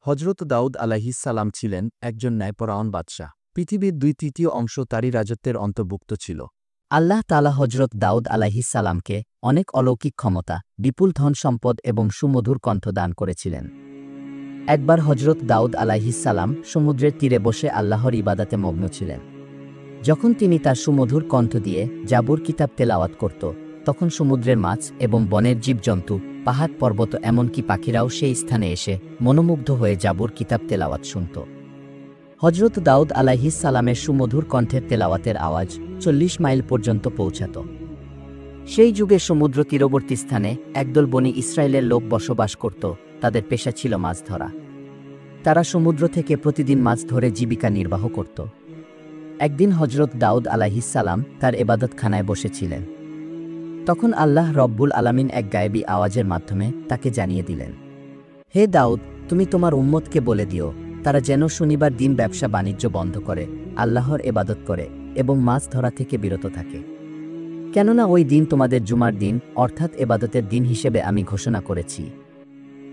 হজরত দাউদ আলাইহিসসালাম ছিলেন একজন ন্যায়পরায়ণ বাদশাহ। পৃথিবীর 2/3 অংশ তারই রাজত্বের অন্তর্ভুক্ত ছিল। আল্লাহ তাআলা হজরত দাউদ আলাইহিসসালামকে অনেক অলৌকিক ক্ষমতা, বিপুল ধন সম্পদ এবং সুমধুর কণ্ঠ দান করেছিলেন। একবার হজরত দাউদ আলাইহিসসালাম সমুদ্রের তীরে বসে আল্লাহর ইবাদাতে মগ্ন ছিলেন। যখন তিনি তার সুমধুর কণ্ঠ দিয়ে জাবুর কিতাব তেলাওয়াত করত, তখন সমুদ্রের মাছ এবং বনের জীবজন্তু, পাহাড় পর্বত এমনকি পাখিরাও সেই স্থানে এসে মনোমুগ্ধ হয়ে জাবুর কিতাব তেলাওয়াত শুনত। হজরত দাউদ আলাইহিসসালামের সুমধুর কণ্ঠের তেলাওয়াতের আওয়াজ 40 মাইল পর্যন্ত পৌঁছাত। সেই যুগে সমুদ্র তীরবর্তী স্থানে একদল বনি ইসরায়েলের লোক বসবাস করত। তাদের পেশা ছিল মাছ ধরা। তারা সমুদ্র থেকে প্রতিদিন মাছ ধরে জীবিকা নির্বাহ করত। একদিন হজরত দাউদ আলাইহিসসালাম তার ইবাদতখানায় বসেছিলেন। তখন আল্লাহ রব্বুল আলামিন এক গায়েবী আওয়াজের মাধ্যমে তাকে জানিয়ে দিলেন, হে দাউদ, তুমি তোমার উম্মতকে বলে দিও, তারা যেন শনিবার দিন ব্যবসা বাণিজ্য বন্ধ করে আল্লাহর ইবাদত করে এবং মাছ ধরা থেকে বিরত থাকে। কেননা ওই দিন তোমাদের জুমার দিন অর্থাৎ ইবাদতের দিন হিসেবে আমি ঘোষণা করেছি।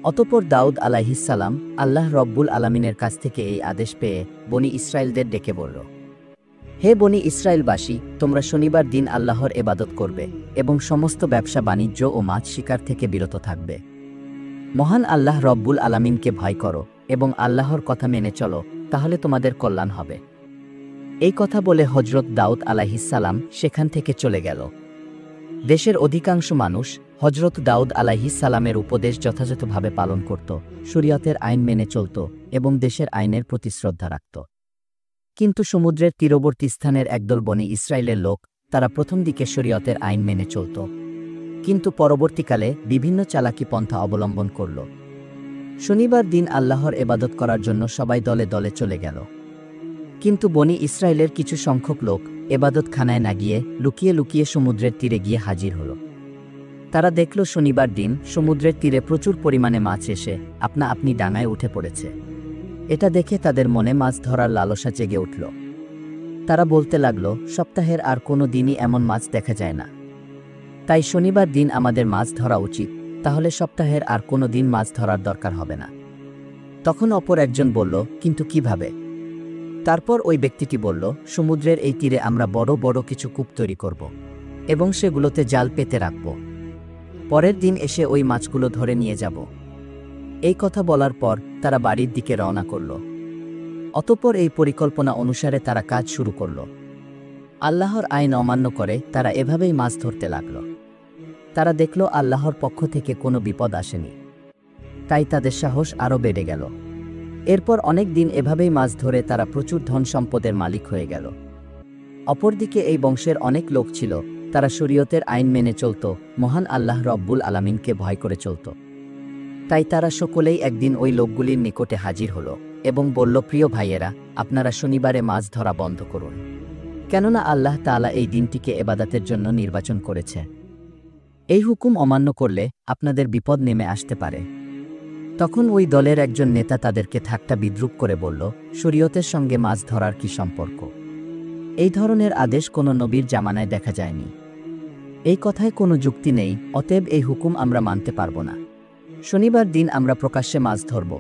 অতঃপর দাউদ আলাইহিসসালাম আল্লাহ রব্বুল আলামিনের কাছ থেকে এই আদেশ পেয়ে বনি ইসরায়েলদের ডেকে বলল, হে বনি ইসরায়েলবাসী, তোমরা শনিবার দিন আল্লাহর ইবাদত করবে এবং সমস্ত ব্যবসা বাণিজ্য ও মাছ শিকার থেকে বিরত থাকবে। মহান আল্লাহ রব্বুল আলামিনকে ভয় করো এবং আল্লাহর কথা মেনে চলো, তাহলে তোমাদের কল্যাণ হবে। এই কথা বলে হজরত দাউদ আলাইহিসসালাম সেখান থেকে চলে গেল। দেশের অধিকাংশ মানুষ হজরত দাউদ আলাইহিসসালামের উপদেশ যথাযথভাবে পালন করত, শরীয়তের আইন মেনে চলত এবং দেশের আইনের প্রতি শ্রদ্ধা রাখত। কিন্তু সমুদ্রের তীরবর্তী স্থানের একদল বনি ইসরায়েলের লোক, তারা প্রথম দিকে শরীয়তের আইন মেনে চলত, কিন্তু পরবর্তীকালে বিভিন্ন চালাকি পন্থা অবলম্বন করল। শনিবার দিন আল্লাহর ইবাদত করার জন্য সবাই দলে দলে চলে গেল। কিন্তু বনি ইসরায়েলের কিছু সংখ্যক লোক ইবাদতখানায় না গিয়ে লুকিয়ে লুকিয়ে সমুদ্রের তীরে গিয়ে হাজির হল। তারা দেখল শনিবার দিন সমুদ্রের তীরে প্রচুর পরিমাণে মাছ এসে আপনা আপনি ডাঙায় উঠে পড়েছে। এটা দেখে তাদের মনে মাছ ধরার লালসা জেগে উঠল। তারা বলতে লাগল, সপ্তাহের আর কোনো দিনই এমন মাছ দেখা যায় না, তাই শনিবার দিন আমাদের মাছ ধরা উচিত, তাহলে সপ্তাহের আর কোনো দিন মাছ ধরার দরকার হবে না। তখন অপর একজন বলল, কিন্তু কিভাবে? তারপর ওই ব্যক্তিটি বলল, সমুদ্রের এই তীরে আমরা বড় বড় কিছু কূপ তৈরি করব এবং সেগুলোতে জাল পেতে রাখব। পরের দিন এসে ওই মাছগুলো ধরে নিয়ে যাব। এই কথা বলার পর তারা বাড়ির দিকে রওনা করল। অতঃপর এই পরিকল্পনা অনুসারে তারা কাজ শুরু করল। আল্লাহর আইন অমান্য করে তারা এভাবেই মাছ ধরতে লাগল। তারা দেখল আল্লাহর পক্ষ থেকে কোনো বিপদ আসেনি, তাই তাদের সাহস আরও বেড়ে গেল। এরপর অনেক দিন এভাবেই মাছ ধরে তারা প্রচুর ধন সম্পদের মালিক হয়ে গেল। অপরদিকে এই বংশের অনেক লোক ছিল, তারা শরীয়তের আইন মেনে চলত, মহান আল্লাহ রব্বুল আলামিনকে ভয় করে চলত। তাই তারা সকলেই একদিন ওই লোকগুলির নিকটে হাজির হল এবং বলল, প্রিয় ভাইয়েরা, আপনারা শনিবারে মাছ ধরা বন্ধ করুন, কেননা আল্লাহ তাআলা এই দিনটিকে ইবাদতের জন্য নির্বাচন করেছে। এই হুকুম অমান্য করলে আপনাদের বিপদ নেমে আসতে পারে। তখন ওই দলের একজন নেতা তাদেরকে ঠাট্টা বিদ্রূপ করে বলল, শরীয়তের সঙ্গে মাছ ধরার কি সম্পর্ক? এই ধরনের আদেশ কোনো নবীর জামানায় দেখা যায়নি। এই কথায় কোনো যুক্তি নেই, অতএব এই হুকুম আমরা মানতে পারব না। শনিবার দিন আমরা প্রকাশ্যে মাছ ধরব।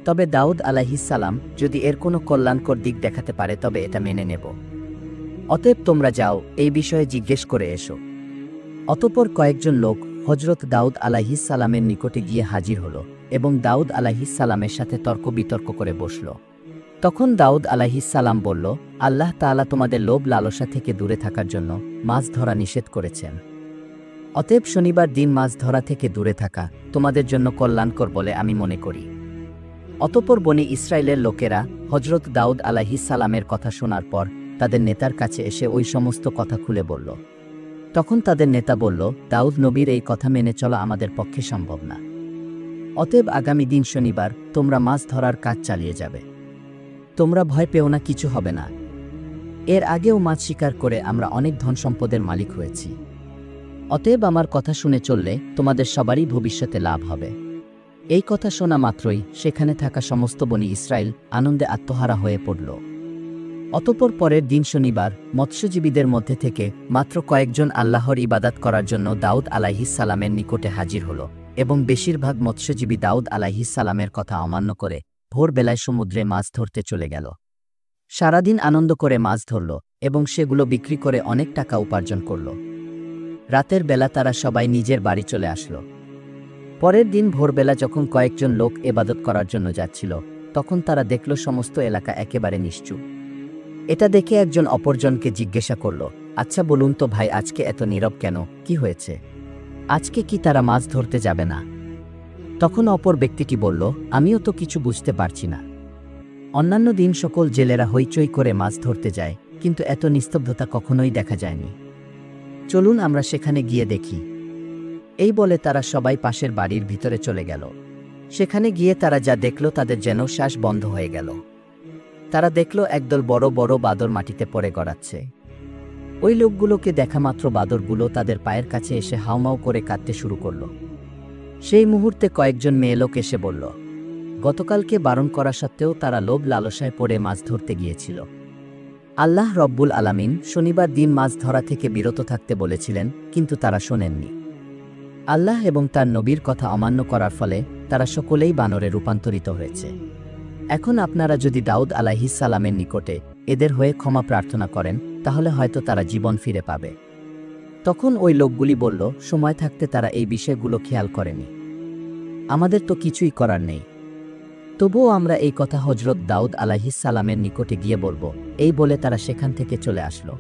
তবে দাউদ আলাইহিসসালাম যদি এর কোনো কল্যাণকর দিক দেখাতে পারে তবে এটা মেনে নেব। অতএব তোমরা যাও, এই বিষয়ে জিজ্ঞেস করে এসো। অতঃপর কয়েকজন লোক হজরত দাউদ আলাইহিসসালামের নিকটে গিয়ে হাজির হল এবং দাউদ আলাইহিসসালামের সাথে তর্ক বিতর্ক করে বসল। তখন দাউদ আলাইহিসসালাম বলল, আল্লাহ তাআলা তোমাদের লোভ লালসা থেকে দূরে থাকার জন্য মাছ ধরা নিষেধ করেছেন। অতএব শনিবার দিন মাছ ধরা থেকে দূরে থাকা তোমাদের জন্য কল্যাণকর বলে আমি মনে করি। অতঃপর বনি ইসরায়েলের লোকেরা হজরত দাউদ আলাইহিসসালামের কথা শোনার পর তাদের নেতার কাছে এসে ওই সমস্ত কথা খুলে বলল। তখন তাদের নেতা বলল, দাউদ নবীর এই কথা মেনে চলা আমাদের পক্ষে সম্ভব না। অতএব আগামী দিন শনিবার তোমরা মাছ ধরার কাজ চালিয়ে যাবে। তোমরা ভয় পেও না, কিছু হবে না। এর আগেও মাছ শিকার করে আমরা অনেক ধন সম্পদের মালিক হয়েছি। অতএব আমার কথা শুনে চললে তোমাদের সবারই ভবিষ্যতে লাভ হবে। এই কথা শোনা মাত্রই সেখানে থাকা সমস্ত বনি ইসরায়েল আনন্দে আত্মহারা হয়ে পড়ল। অতঃপর পরের দিন শনিবার মৎস্যজীবীদের মধ্যে থেকে মাত্র কয়েকজন আল্লাহর ইবাদত করার জন্য দাউদ আলাইহিসসালামের নিকটে হাজির হল এবং বেশিরভাগ মৎস্যজীবী দাউদ আলাইহিস সালামের কথা অমান্য করে ভোরবেলায় সমুদ্রে মাছ ধরতে চলে গেল। সারাদিন আনন্দ করে মাছ ধরল এবং সেগুলো বিক্রি করে অনেক টাকা উপার্জন করল। রাতের বেলা তারা সবাই নিজের বাড়ি চলে আসলো। পরের দিন ভোরবেলা যখন কয়েকজন লোক ইবাদত করার জন্য যাচ্ছিল, তখন তারা দেখল সমস্ত এলাকা একেবারে নিশ্চুপ। এটা দেখে একজন অপরজনকে জিজ্ঞাসা করল, আচ্ছা বলুন তো ভাই, আজকে এত নীরব কেন? কি হয়েছে? আজকে কি তারা মাছ ধরতে যাবে না? তখন অপর ব্যক্তিটি বলল, আমিও তো কিছু বুঝতে পারছি না। অন্যান্য দিন সকল জেলেরা হইচই করে মাছ ধরতে যায়, কিন্তু এত নিস্তব্ধতা কখনোই দেখা যায়নি। চলুন আমরা সেখানে গিয়ে দেখি। এই বলে তারা সবাই পাশের বাড়ির ভিতরে চলে গেল। সেখানে গিয়ে তারা যা দেখল তাদের যেন শ্বাস বন্ধ হয়ে গেল। তারা দেখল একদল বড় বড় বাদর মাটিতে পড়ে গড়াচ্ছে। ওই লোকগুলোকে দেখা মাত্র বাদরগুলো তাদের পায়ের কাছে এসে হাউমাউ করে কাঁদতে শুরু করল। সেই মুহূর্তে কয়েকজন মেয়ে লোক এসে বলল, গতকালকে বারণ করা সত্ত্বেও তারা লোভ লালসায় পড়ে মাছ ধরতে গিয়েছিল। আল্লাহ রব্বুল আলামিন শনিবার দিন মাছ ধরা থেকে বিরত থাকতে বলেছিলেন, কিন্তু তারা শোনেননি। আল্লাহ এবং তার নবীর কথা অমান্য করার ফলে তারা সকলেই বানরে রূপান্তরিত হয়েছে। এখন আপনারা যদি দাউদ আলাইহিস সালামের নিকটে এদের হয়ে ক্ষমা প্রার্থনা করেন, তাহলে হয়তো তারা জীবন ফিরে পাবে। তখন ওই লোকগুলি বলল, সময় থাকতে তারা এই বিষয়গুলো খেয়াল করেনি। আমাদের তো কিছুই করার নেই। তবুও আমরা এই কথা হযরত দাউদ আলাইহিস সালামের নিকটে গিয়ে বলবো, এই বলে তারা সেখান থেকে চলে আসলো।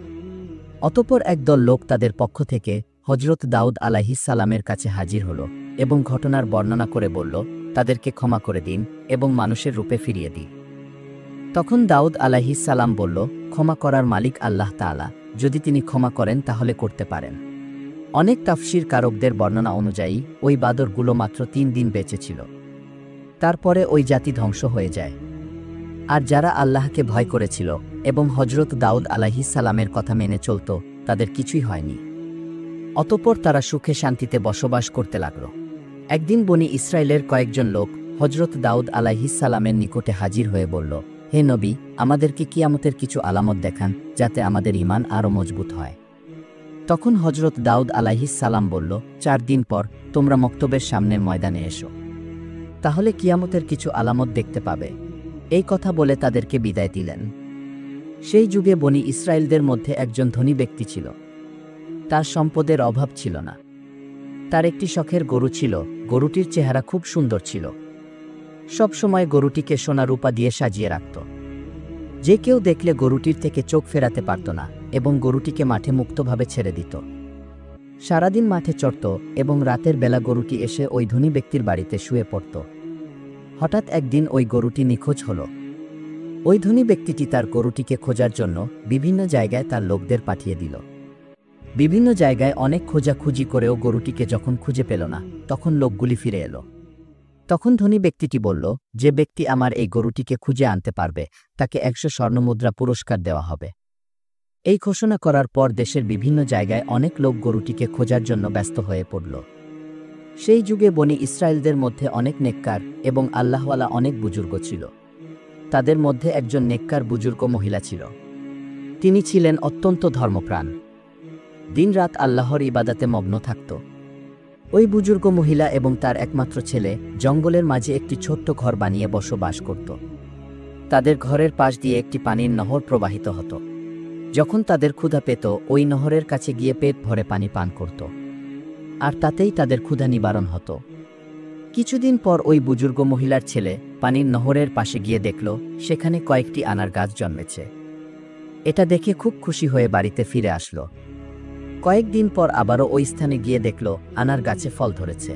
অতঃপর একদল লোক তাদের পক্ষ থেকে হযরত দাউদ আলাইহিস সালামের কাছে হাজির হলো এবং ঘটনার বর্ণনা করে বলল, তাদেরকে ক্ষমা করে দিন এবং মানুষের রূপে ফিরিয়ে দিন। তখন দাউদ আলাইহিস সালাম বলল, ক্ষমা করার মালিক আল্লাহ তাআলা, যদি তিনি ক্ষমা করেন তাহলে করতে পারেন। অনেক তাফসীর কারকদের বর্ণনা অনুযায়ী ওই বাদরগুলো মাত্র 3 দিন বেঁচে ছিল। তারপরে ওই জাতি ধ্বংস হয়ে যায়। আর যারা আল্লাহকে ভয় করেছিল এবং হযরত দাউদ আলাইহিস সালামের কথা মেনে চলত, তাদের কিছুই হয়নি। অতঃপর তারা সুখে শান্তিতে বসবাস করতে লাগল। একদিন বনি ইসরায়েলের কয়েকজন লোক হযরত দাউদ আলাইহিস সালামের নিকটে হাজির হয়ে বলল, হে নবী, আমাদেরকে কিয়ামতের কিছু আলামত দেখান, যাতে আমাদের ঈমান আরও মজবুত হয়। তখন হযরত দাউদ আলাইহিস সালাম বলল, 4 দিন পর তোমরা মক্তবের সামনের ময়দানে এসো, তাহলে কিয়ামতের কিছু আলামত দেখতে পাবে। এই কথা বলে তাদেরকে বিদায় দিলেন। সেই যুগে বনি ইসরায়েলদের মধ্যে একজন ধনী ব্যক্তি ছিল। তার সম্পদের অভাব ছিল না। তার একটি শখের গরু ছিল। গরুটির চেহারা খুব সুন্দর ছিল। সব সময় গরুটিকে সোনা রূপা দিয়ে সাজিয়ে রাখত। যে কেউ দেখলে গরুটির থেকে চোখ ফেরাতে পারত না এবং গরুটিকে মাঠে মুক্তভাবে ছেড়ে দিত। সারাদিন মাঠে চড়ত এবং রাতের বেলা গরুটি এসে ওই ধনী ব্যক্তির বাড়িতে শুয়ে পড়ত। হঠাৎ একদিন ওই গরুটি নিখোঁজ হল। ওই ধনী ব্যক্তিটি তার গরুটিকে খোঁজার জন্য বিভিন্ন জায়গায় তার লোকদের পাঠিয়ে দিল। বিভিন্ন জায়গায় অনেক খোঁজাখুঁজি করেও গরুটিকে যখন খুঁজে পেল না, তখন লোকগুলি ফিরে এলো। তখন ধনী ব্যক্তিটি বলল, যে ব্যক্তি আমার এই গরুটিকে খুঁজে আনতে পারবে, তাকে 100 স্বর্ণমুদ্রা পুরস্কার দেওয়া হবে। এই ঘোষণা করার পর দেশের বিভিন্ন জায়গায় অনেক লোক গরুটিকে খোঁজার জন্য ব্যস্ত হয়ে পড়ল। সেই যুগে বনি ইসরায়েলদের মধ্যে অনেক নেককার এবং আল্লাহওয়ালা অনেক বুজুর্গ ছিল। তাদের মধ্যে একজন নেককার বুজুর্গ মহিলা ছিল। তিনি ছিলেন অত্যন্ত ধর্মপ্রাণ। দিনরাত আল্লাহর ইবাদতে মগ্ন থাকত। ওই বুজুর্গ মহিলা এবং তার একমাত্র ছেলে জঙ্গলের মাঝে একটি ছোট্ট ঘর বানিয়ে বসবাস করত। তাদের ঘরের পাশ দিয়ে একটি পানির নহর প্রবাহিত হতো। যখন তাদের ক্ষুধা পেত, ওই নহরের কাছে গিয়ে পেট ভরে পানি পান করত, আর তাতেই তাদের ক্ষুধা নিবারণ হতো। কিছুদিন পর ওই বুজুর্গ মহিলার ছেলে পানির নহরের পাশে গিয়ে দেখল সেখানে কয়েকটি আনার গাছ জন্মেছে। এটা দেখে খুব খুশি হয়ে বাড়িতে ফিরে আসলো। কয়েকদিন পর আবারও ওই স্থানে গিয়ে দেখল আনার গাছে ফল ধরেছে।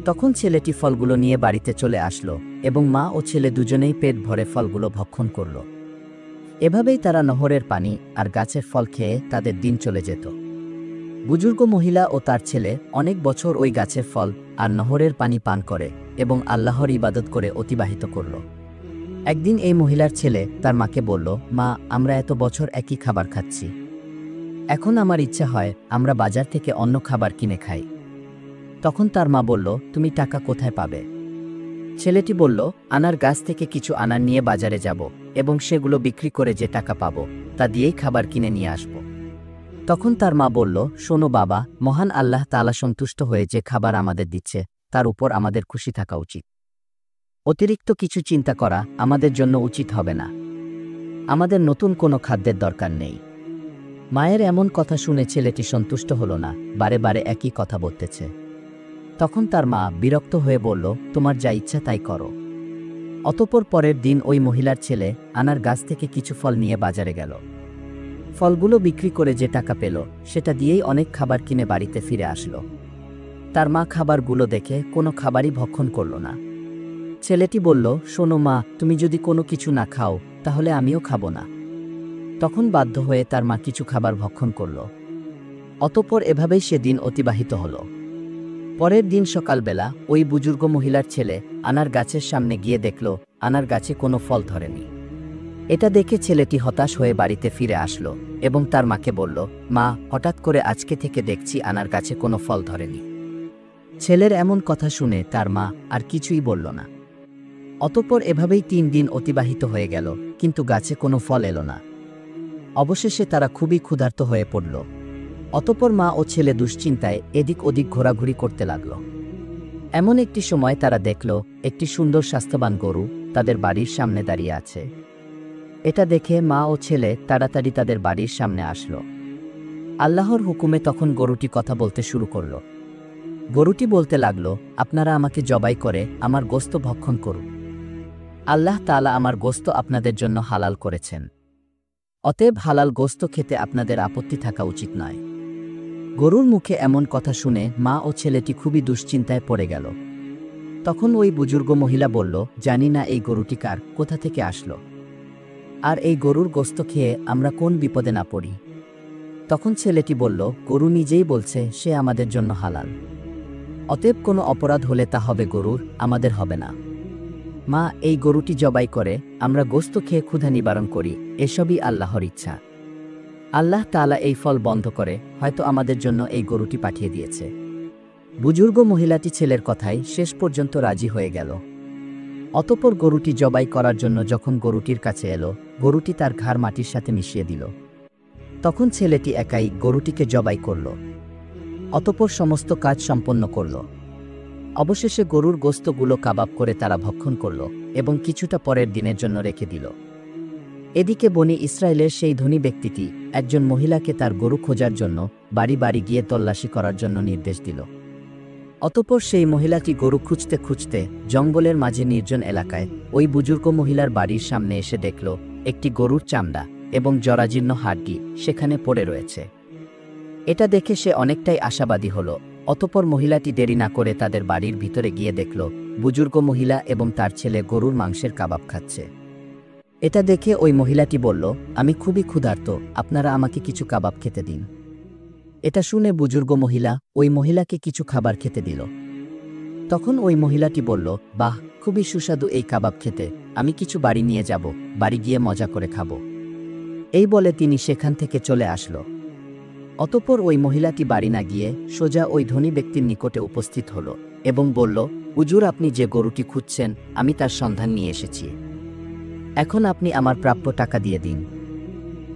তখন ছেলেটি ফলগুলো নিয়ে বাড়িতে চলে আসলো এবং মা ও ছেলে দুজনেই পেট ভরে ফলগুলো ভক্ষণ করল। এভাবেই তারা নহরের পানি আর গাছের ফল খেয়ে তাদের দিন চলে যেত। বুজুর্গ মহিলা ও তার ছেলে অনেক বছর ওই গাছের ফল আর নহরের পানি পান করে এবং আল্লাহর ইবাদত করে অতিবাহিত করল। একদিন এই মহিলার ছেলে তার মাকে বলল, মা, আমরা এত বছর একই খাবার খাচ্ছি। এখন আমার ইচ্ছা হয় আমরা বাজার থেকে অন্য খাবার কিনে খাই। তখন তার মা বলল, তুমি টাকা কোথায় পাবে? ছেলেটি বলল, আনার গাছ থেকে কিছু আনার নিয়ে বাজারে যাব এবং সেগুলো বিক্রি করে যে টাকা পাবো তা দিয়েই খাবার কিনে নিয়ে আসব। তখন তার মা বলল, শোনো বাবা, মহান আল্লাহ তাআলা সন্তুষ্ট হয়ে যে খাবার আমাদের দিচ্ছে তার উপর আমাদের খুশি থাকা উচিত। অতিরিক্ত কিছু চিন্তা করা আমাদের জন্য উচিত হবে না। আমাদের নতুন কোনো খাদ্যের দরকার নেই। মায়ের এমন কথা শুনে ছেলেটি সন্তুষ্ট হল না, বারে বারে একই কথা বলতেছে। তখন তার মা বিরক্ত হয়ে বলল, তোমার যা ইচ্ছা তাই করো। অতঃপর পরের দিন ওই মহিলার ছেলে আনার গাছ থেকে কিছু ফল নিয়ে বাজারে গেল। ফলগুলো বিক্রি করে যে টাকা পেল সেটা দিয়েই অনেক খাবার কিনে বাড়িতে ফিরে আসলো। তার মা খাবারগুলো দেখে কোনো খাবারই ভক্ষণ করল না। ছেলেটি বলল, শোনো মা, তুমি যদি কোনো কিছু না খাও তাহলে আমিও খাবো না। তখন বাধ্য হয়ে তার মা কিছু খাবার ভক্ষণ করল। অতঃপর এভাবেই সেদিন অতিবাহিত হল। পরের দিন সকালবেলা ওই বুজুর্গ মহিলার ছেলে আনার গাছের সামনে গিয়ে দেখল আনার গাছে কোনো ফল ধরেনি। এটা দেখে ছেলেটি হতাশ হয়ে বাড়িতে ফিরে আসলো এবং তার মাকে বলল, মা, হঠাৎ করে আজকে থেকে দেখছি আনার গাছে কোনো ফল ধরেনি। ছেলের এমন কথা শুনে তার মা আর কিছুই বলল না। অতঃপর এভাবেই 3 দিন অতিবাহিত হয়ে গেল, কিন্তু গাছে কোনো ফল এলো না। অবশেষে তারা খুবই ক্ষুধার্ত হয়ে পড়ল। অতঃপর মা ও ছেলে দুশ্চিন্তায় এদিক ওদিক ঘোরাঘুরি করতে লাগল। এমন একটি সময় তারা দেখল একটি সুন্দর স্বাস্থ্যবান গরু তাদের বাড়ির সামনে দাঁড়িয়ে আছে। এটা দেখে মা ও ছেলে তাড়াতাড়ি তাদের বাড়ির সামনে আসলো। আল্লাহর হুকুমে তখন গরুটি কথা বলতে শুরু করল। গরুটি বলতে লাগল, আপনারা আমাকে জবাই করে আমার গোশত ভক্ষণ করুন। আল্লাহ তাআলা আমার গোশত আপনাদের জন্য হালাল করেছেন। অতএব হালাল গোশত খেতে আপনাদের আপত্তি থাকা উচিত নয়। গরুর মুখে এমন কথা শুনে মা ও ছেলেটি খুবই দুশ্চিন্তায় পড়ে গেল। তখন ওই বুজুর্গ মহিলা বলল, জানি না এই গরুটি কার, কোথা থেকে আসলো, আর এই গরুর গোশত খেয়ে আমরা কোন বিপদে না পড়ি। তখন ছেলেটি বলল, গরু নিজেই বলছে সে আমাদের জন্য হালাল। অতএব কোনো অপরাধ হলে তা হবে গরুর, আমাদের হবে না। মা, এই গরুটি জবাই করে আমরা গোশত খেয়ে ক্ষুধা নিবারণ করি, এসবই আল্লাহর ইচ্ছা। আল্লাহ তাআলা এই ফল বন্ধ করে হয়তো আমাদের জন্য এই গরুটি পাঠিয়ে দিয়েছে। বুজুর্গ মহিলাটি ছেলের কথায় শেষ পর্যন্ত রাজি হয়ে গেল। অতঃপর গরুটি জবাই করার জন্য যখন গরুটির কাছে এলো, গরুটি তার ঘাড় মাটির সাথে মিশিয়ে দিল। তখন ছেলেটি একাই গরুটিকে জবাই করল। অতঃপর সমস্ত কাজ সম্পন্ন করল। অবশেষে গরুর গোশতগুলো কাবাব করে তারা ভক্ষণ করল এবং কিছুটা পরের দিনের জন্য রেখে দিল। এদিকে বনি ইসরায়েলের সেই ধনী ব্যক্তিটি একজন মহিলাকে তার গরু খোঁজার জন্য বাড়ি বাড়ি গিয়ে তল্লাশি করার জন্য নির্দেশ দিল। অতঃপর সেই মহিলাটি গরু খুঁজতে খুঁজতে জঙ্গলের মাঝে নির্জন এলাকায় ওই বুজুর্গ মহিলার বাড়ির সামনে এসে দেখল একটি গরুর চামড়া এবং জরাজীর্ণ হাড্ডি সেখানে পড়ে রয়েছে। এটা দেখে সে অনেকটাই আশাবাদী হল। অতঃপর মহিলাটি দেরি না করে তাদের বাড়ির ভিতরে গিয়ে দেখল বুজুর্গ মহিলা এবং তার ছেলে গরুর মাংসের কাবাব খাচ্ছে। এটা দেখে ওই মহিলাটি বলল, আমি খুবই ক্ষুধার্ত, আপনারা আমাকে কিছু কাবাব খেতে দিন। এটা শুনে বুজুর্গ মহিলা ওই মহিলাকে কিছু খাবার খেতে দিল। তখন ওই মহিলাটি বলল, বাহ, খুবই সুস্বাদু এই কাবাব খেতে, আমি কিছু বাড়ি নিয়ে যাব, বাড়ি গিয়ে মজা করে খাবো। এই বলে তিনি সেখান থেকে চলে আসলো। অতঃপর ওই মহিলাটি বাড়ি না গিয়ে সোজা ওই ধনী ব্যক্তির নিকটে উপস্থিত হল এবং বলল, হুজুর, আপনি যে গরুটি খুঁজছেন আমি তার সন্ধান নিয়ে এসেছি। এখন আপনি আমার প্রাপ্য টাকা দিয়ে দিন।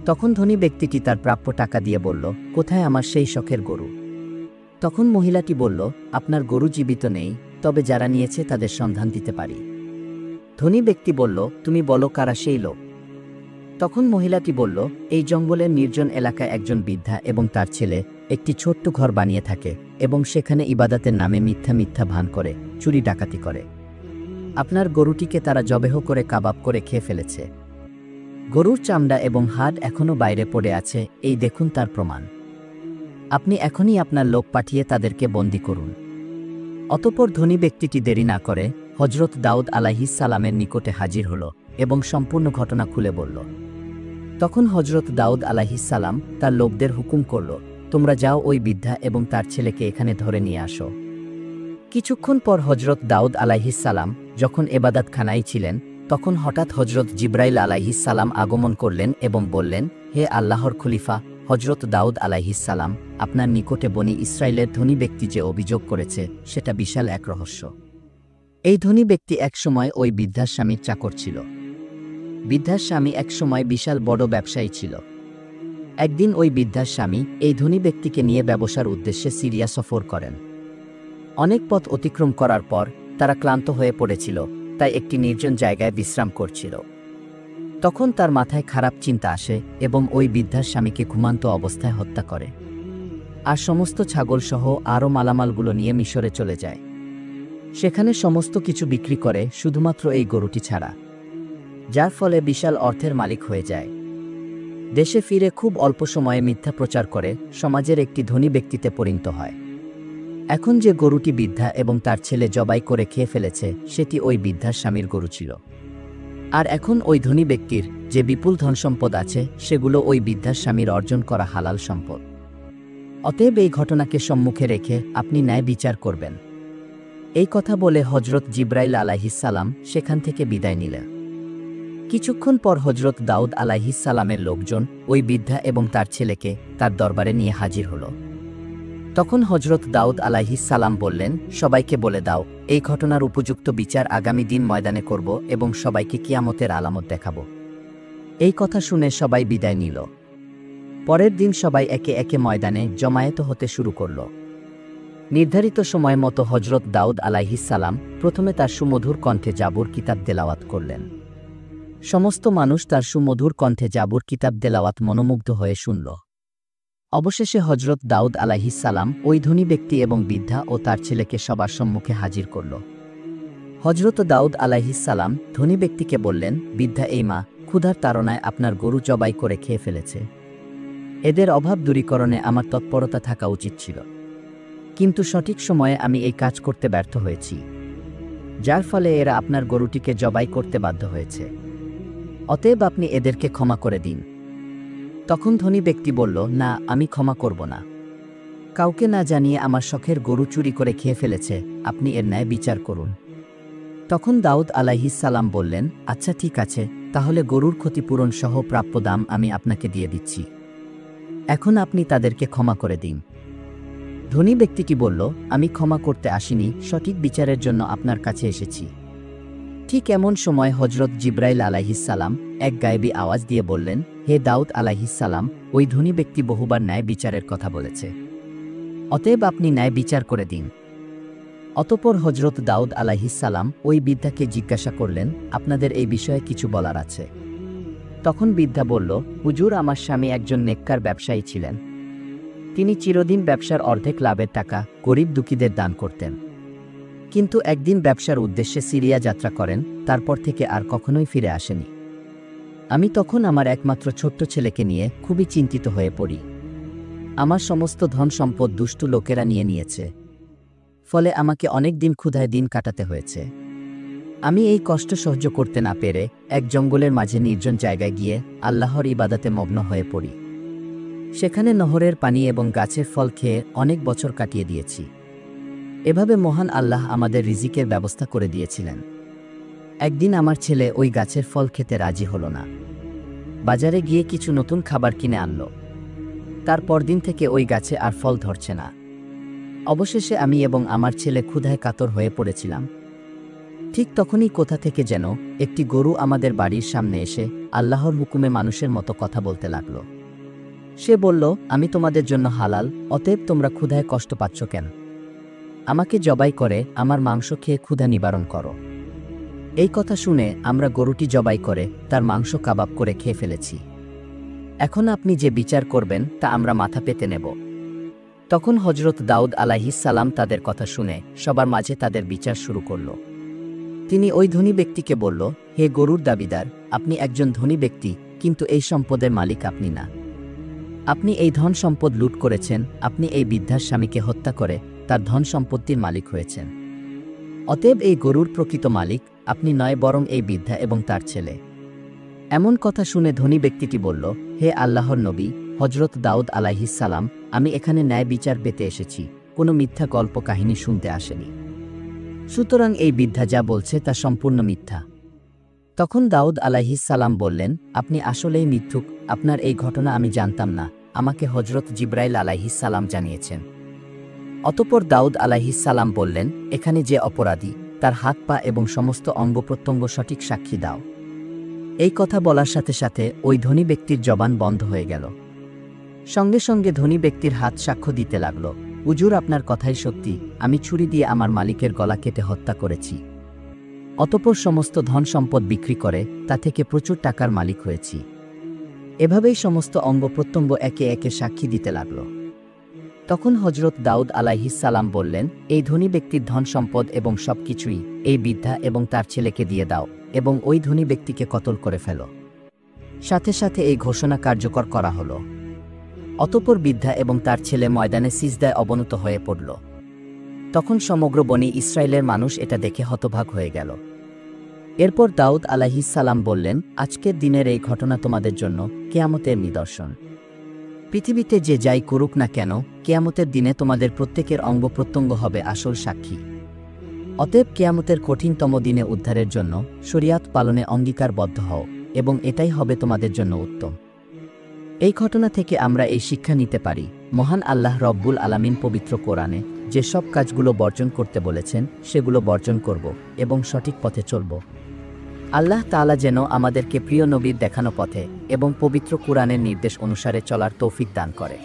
তখন ধনী ব্যক্তিটি তার প্রাপ্য টাকা দিয়ে বলল, কোথায় আমার সেই শখের গরু? তখন মহিলাটি বলল, আপনার গরু জীবিত নেই, তবে যারা নিয়েছে তাদের সন্ধান দিতে পারি। ধনী ব্যক্তি বলল, তুমি বলো কারা সেই লোক? তখন মহিলাটি বলল, এই জঙ্গলের নির্জন এলাকায় একজন বৃদ্ধা এবং তার ছেলে একটি ছোট্ট ঘর বানিয়ে থাকে এবং সেখানে ইবাদতের নামে মিথ্যা মিথ্যা ভান করে চুরি ডাকাতি করে। আপনার গরুটিকে তারা জবেহ করে কাবাব করে খেয়ে ফেলেছে। গরুর চামড়া এবং হাড় এখনও বাইরে পড়ে আছে, এই দেখুন তার প্রমাণ। আপনি এখনই আপনার লোক পাঠিয়ে তাদেরকে বন্দী করুন। অতঃপর ধনী ব্যক্তিটি দেরি না করে হযরত দাউদ আলাইহিস সালামের নিকটে হাজির হল এবং সম্পূর্ণ ঘটনা খুলে বলল। তখন হযরত দাউদ আলাইহিস সালাম তার লোকদের হুকুম করল, তোমরা যাও ওই বৃদ্ধা এবং তার ছেলেকে এখানে ধরে নিয়ে আসো। কিছুক্ষণ পর হযরত দাউদ আলাইহিস সালাম যখন ইবাদতখানায় ছিলেন, তখন হঠাৎ হযরত জিবরাইল আলাইহিস সালাম আগমন করলেন এবং বললেন, হে আল্লাহর খলিফা হযরত দাউদ আলাইহিস সালাম, আপনার নিকটে বনি ইসরায়েলের ধনী ব্যক্তি যে অভিযোগ করেছে সেটা বিশাল এক রহস্য। এই ধনী ব্যক্তি একসময় ওই বৃদ্ধার স্বামীর চাকর ছিল। বৃদ্ধার স্বামী একসময় বিশাল বড় ব্যবসায়ী ছিল। একদিন ওই বৃদ্ধার স্বামী এই ধনী ব্যক্তিকে নিয়ে ব্যবসার উদ্দেশ্যে সিরিয়া সফর করেন। অনেক পথ অতিক্রম করার পর তারা ক্লান্ত হয়ে পড়েছিল, তাই একটি নির্জন জায়গায় বিশ্রাম করছিল। তখন তার মাথায় খারাপ চিন্তা আসে এবং ওই বৃদ্ধার স্বামীকে ঘুমান্ত অবস্থায় হত্যা করে, আর সমস্ত ছাগলসহ আরও মালামালগুলো নিয়ে মিশরে চলে যায়। সেখানে সমস্ত কিছু বিক্রি করে শুধুমাত্র এই গরুটি ছাড়া, যার ফলে বিশাল অর্থের মালিক হয়ে যায়। দেশে ফিরে খুব অল্প সময়ে মিথ্যা প্রচার করে সমাজের একটি ধনী ব্যক্তিতে পরিণত হয়। এখন যে গরুটি বৃদ্ধা এবং তার ছেলে জবাই করে খেয়ে ফেলেছে সেটি ওই বৃদ্ধার স্বামীর গরু ছিল। আর এখন ওই ধনী ব্যক্তির যে বিপুল ধনসম্পদ আছে সেগুলো ওই বৃদ্ধার স্বামীর অর্জন করা হালাল সম্পদ। অতএব এই ঘটনাকে সম্মুখে রেখে আপনি ন্যায় বিচার করবেন। এই কথা বলে হজরত জিব্রাইল আলাইহিসসালাম সেখান থেকে বিদায় নিলেন। কিছুক্ষণ পর হজরত দাউদ আলাইহিসসালামের লোকজন ওই বৃদ্ধা এবং তার ছেলেকে তার দরবারে নিয়ে হাজির হল। তখন হজরত দাউদ আলাইহিসসালাম বললেন, সবাইকে বলে দাও, এই ঘটনার উপযুক্ত বিচার আগামী দিন ময়দানে করব এবং সবাইকে কিয়ামতের আলামত দেখাব। এই কথা শুনে সবাই বিদায় নিল। পরের দিন সবাই একে একে ময়দানে জমায়েত হতে শুরু করল। নির্ধারিত সময় মতো হজরত দাউদ আলাইহিসসালাম প্রথমে তার সুমধুর কণ্ঠে জাবুর কিতাব তেলাওয়াত করলেন। সমস্ত মানুষ তার সুমধুর কণ্ঠে জাবুর কিতাব তেলাওয়াত মনোমুগ্ধ হয়ে শুনল। অবশেষে হজরত দাউদ আলাইহিসসালাম ওই ধনী ব্যক্তি এবং বৃদ্ধা ও তার ছেলেকে সবার সম্মুখে হাজির করল। হজরত দাউদ আলাইহিসসালাম ধনী ব্যক্তিকে বললেন, বৃদ্ধা এই মা ক্ষুধার তাড়নায় আপনার গরু জবাই করে খেয়ে ফেলেছে। এদের অভাব দূরীকরণে আমার তৎপরতা থাকা উচিত ছিল, কিন্তু সঠিক সময়ে আমি এই কাজ করতে ব্যর্থ হয়েছি, যার ফলে এরা আপনার গরুটিকে জবাই করতে বাধ্য হয়েছে। অতএব আপনি এদেরকে ক্ষমা করে দিন। তখন ধনী ব্যক্তি বলল, না, আমি ক্ষমা করব না। কাউকে না জানিয়ে আমার শখের গরু চুরি করে খেয়ে ফেলেছে, আপনি এর ন্যায় বিচার করুন। তখন দাউদ আলাইহিসসালাম বললেন, আচ্ছা ঠিক আছে, তাহলে গরুর ক্ষতিপূরণ সহ প্রাপ্য দাম আমি আপনাকে দিয়ে দিচ্ছি। এখন আপনি তাদেরকে ক্ষমা করে দিন। ধনী ব্যক্তিটি বলল, আমি ক্ষমা করতে আসিনি, সঠিক বিচারের জন্য আপনার কাছে এসেছি। ঠিক এমন সময় হজরত জিব্রাইল আলাইহিসসালাম এক গায়েবী আওয়াজ দিয়ে বললেন, হে দাউদ আলাইহিসসালাম, ওই ধনী ব্যক্তি বহুবার ন্যায় বিচারের কথা বলেছে, অতএব আপনি ন্যায় বিচার করে দিন। অতঃপর হজরত দাউদ আলাইহিসসালাম ওই বৃদ্ধাকে জিজ্ঞাসা করলেন, আপনাদের এই বিষয়ে কিছু বলার আছে? তখন বৃদ্ধা বলল, হুজুর, আমার স্বামী একজন নেককার ব্যবসায়ী ছিলেন। তিনি চিরদিন ব্যবসার অর্ধেক লাভের টাকা গরিব দুঃখীদের দান করতেন। কিন্তু একদিন ব্যবসার উদ্দেশ্যে সিরিয়া যাত্রা করেন, তারপর থেকে আর কখনোই ফিরে আসেনি। আমি তখন আমার একমাত্র ছোট্ট ছেলেকে নিয়ে খুবই চিন্তিত হয়ে পড়ি। আমার সমস্ত ধন সম্পদ দুষ্টু লোকেরা নিয়ে নিয়েছে, ফলে আমাকে অনেক দিন ক্ষুধায় দিন কাটাতে হয়েছে। আমি এই কষ্ট সহ্য করতে না পেরে এক জঙ্গলের মাঝে নির্জন জায়গায় গিয়ে আল্লাহর ইবাদতে মগ্ন হয়ে পড়ি। সেখানে নহরের পানি এবং গাছের ফল খেয়ে অনেক বছর কাটিয়ে দিয়েছি। এভাবে মহান আল্লাহ আমাদের রিজিকের ব্যবস্থা করে দিয়েছিলেন। একদিন আমার ছেলে ওই গাছের ফল খেতে রাজি হলো না। বাজারে গিয়ে কিছু নতুন খাবার কিনে আনল। তার পরদিন থেকে ওই গাছে আর ফল ধরছে না। অবশেষে আমি এবং আমার ছেলে ক্ষুধায় কাতর হয়ে পড়েছিলাম। ঠিক তখনই কোথা থেকে যেন একটি গরু আমাদের বাড়ির সামনে এসে আল্লাহর হুকুমে মানুষের মতো কথা বলতে লাগল। সে বলল, আমি তোমাদের জন্য হালাল, অতএব তোমরা ক্ষুধায় কষ্ট পাচ্ছ কেন? আমাকে জবাই করে আমার মাংস খেয়ে ক্ষুধা নিবারণ করো। এই কথা শুনে আমরা গরুটি জবাই করে তার মাংস কাবাব করে খেয়ে ফেলেছি। এখন আপনি যে বিচার করবেন তা আমরা মাথা পেতে নেব। তখন হজরত দাউদ আলাইহিসসালাম তাদের কথা শুনে সবার মাঝে তাদের বিচার শুরু করল। তিনি ওই ধনী ব্যক্তিকে বলল, হে গরুর দাবিদার, আপনি একজন ধনী ব্যক্তি, কিন্তু এই সম্পদের মালিক আপনি না। আপনি এই ধন সম্পদ লুট করেছেন। আপনি এই বৃদ্ধার স্বামীকে হত্যা করে তার ধন সম্পত্তির মালিক হয়েছেন। অতএব এই গরুর প্রকৃত মালিক আপনি নয়, বরং এই বৃদ্ধা এবং তার ছেলে। এমন কথা শুনে ধনী ব্যক্তিটি বলল, হে আল্লাহর নবী হজরত দাউদ আলাইহিসসালাম, আমি এখানে ন্যায় বিচার পেতে এসেছি, কোনো মিথ্যা গল্প কাহিনী শুনতে আসেনি। সুতরাং এই বৃদ্ধা যা বলছে তা সম্পূর্ণ মিথ্যা। তখন দাউদ আলাইহিসসালাম বললেন, আপনি আসলেই মিথ্যুক, আপনার এই ঘটনা আমি জানতাম না, আমাকে হজরত জিব্রাইল আলাইহিসসালাম জানিয়েছেন। অতঃপর দাউদ আলাইহিসসালাম বললেন, এখানে যে অপরাধী তার হাত পা এবং সমস্ত অঙ্গ প্রত্যঙ্গ সঠিক সাক্ষী দাও। এই কথা বলার সাথে সাথে ওই ধনী ব্যক্তির জবান বন্ধ হয়ে গেল। সঙ্গে সঙ্গে ধনী ব্যক্তির হাত সাক্ষ্য দিতে লাগল, হুজুর, আপনার কথাই সত্যি, আমি ছুরি দিয়ে আমার মালিকের গলা কেটে হত্যা করেছি। অতঃপর সমস্ত ধন সম্পদ বিক্রি করে তা থেকে প্রচুর টাকার মালিক হয়েছি। এভাবেই সমস্ত অঙ্গ প্রত্যঙ্গ একে একে সাক্ষী দিতে লাগল। তখন হজরত দাউদ আলাইহিস সালাম বললেন, এই ধনী ব্যক্তির ধন সম্পদ এবং সবকিছুই এই বৃদ্ধা এবং তার ছেলেকে দিয়ে দাও এবং ওই ধনী ব্যক্তিকে কতল করে ফেলো। সাথে সাথে এই ঘোষণা কার্যকর করা হলো। অতঃপর বৃদ্ধা এবং তার ছেলে ময়দানে সিজদায় অবনত হয়ে পড়ল। তখন সমগ্র বনি ইসরায়েলের মানুষ এটা দেখে হতবাক হয়ে গেল। এরপর দাউদ আলাইহিস সালাম বললেন, আজকের দিনের এই ঘটনা তোমাদের জন্য কিয়ামতের নিদর্শন। পৃথিবীতে যে যাই করুক না কেন, কিয়ামতের দিনে তোমাদের প্রত্যেকের অঙ্গ প্রত্যঙ্গ হবে আসল সাক্ষী। অতএব কিয়ামতের কঠিনতম দিনে উদ্ধারের জন্য শরিয়াত পালনে অঙ্গীকারবদ্ধ হও এবং এটাই হবে তোমাদের জন্য উত্তম। এই ঘটনা থেকে আমরা এই শিক্ষা নিতে পারি, মহান আল্লাহ রব্বুল আলামিন পবিত্র কোরআনে যে সব কাজগুলো বর্জন করতে বলেছেন সেগুলো বর্জন করব এবং সঠিক পথে চলব। আল্লাহ তাআলা যেন আমাদেরকে প্রিয় নবীর দেখানো পথে এবং পবিত্র কোরআনের নির্দেশ অনুসারে চলার তৌফিক দান করে।